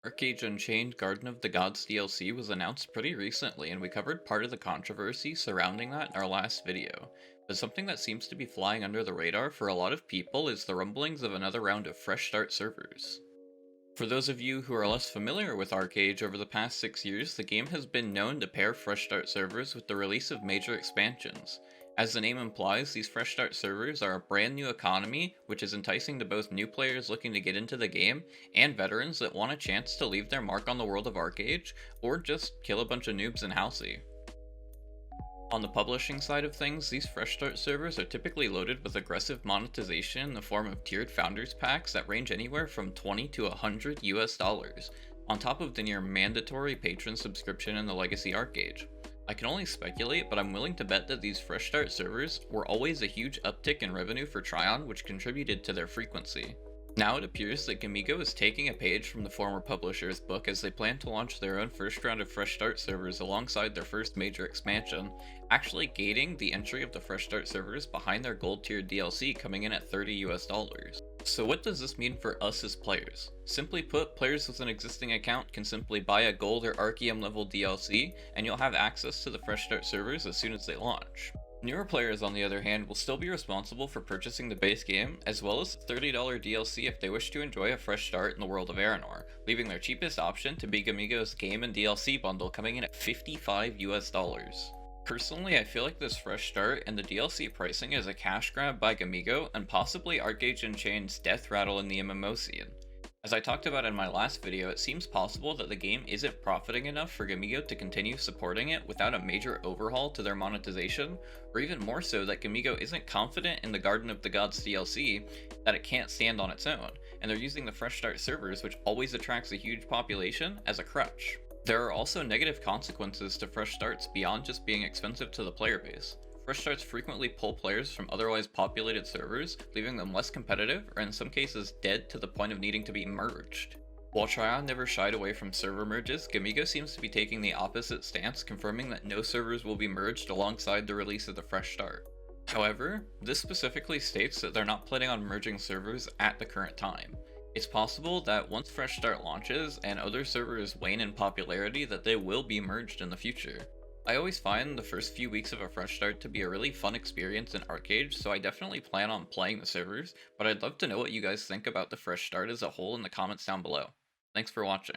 ArcheAge Unchained Garden of the Gods DLC was announced pretty recently, and we covered part of the controversy surrounding that in our last video. But something that seems to be flying under the radar for a lot of people is the rumblings of another round of fresh start servers. For those of you who are less familiar with ArcheAge, over the past 6 years, the game has been known to pair fresh start servers with the release of major expansions. As the name implies, these fresh start servers are a brand new economy, which is enticing to both new players looking to get into the game and veterans that want a chance to leave their mark on the world of ArcheAge, or just kill a bunch of noobs in Halsey. On the publishing side of things, these fresh start servers are typically loaded with aggressive monetization in the form of tiered founders packs that range anywhere from 20 to 100 US dollars, on top of the near mandatory patron subscription in the legacy ArcheAge. I can only speculate, but I'm willing to bet that these fresh start servers were always a huge uptick in revenue for Tryon, which contributed to their frequency. Now it appears that Gamigo is taking a page from the former publisher's book as they plan to launch their own first round of fresh start servers alongside their first major expansion, actually gating the entry of the fresh start servers behind their gold tiered DLC coming in at 30 US dollars. So what does this mean for us as players? Simply put, players with an existing account can simply buy a gold or Archeum level DLC and you'll have access to the fresh start servers as soon as they launch. Newer players, on the other hand, will still be responsible for purchasing the base game, as well as the $30 DLC if they wish to enjoy a fresh start in the world of Aranor, leaving their cheapest option to be Gamigo's game and DLC bundle coming in at 55 US dollars. Personally, I feel like this fresh start and the DLC pricing is a cash grab by Gamigo and possibly ArcheAge Unchained's death rattle in the MMO scene. As I talked about in my last video, it seems possible that the game isn't profiting enough for Gamigo to continue supporting it without a major overhaul to their monetization, or even more so that Gamigo isn't confident in the Garden of the Gods DLC that it can't stand on its own, and they're using the fresh start servers, which always attracts a huge population, as a crutch. There are also negative consequences to fresh starts beyond just being expensive to the player base. Fresh starts frequently pull players from otherwise populated servers, leaving them less competitive, or in some cases dead to the point of needing to be merged. While Tryon never shied away from server merges, Gamigo seems to be taking the opposite stance, confirming that no servers will be merged alongside the release of the fresh start. However, this specifically states that they're not planning on merging servers at the current time. It's possible that once Fresh Start launches and other servers wane in popularity that they will be merged in the future. I always find the first few weeks of a fresh start to be a really fun experience in ArcheAge, so I definitely plan on playing the servers, but I'd love to know what you guys think about the fresh start as a whole in the comments down below. Thanks for watching.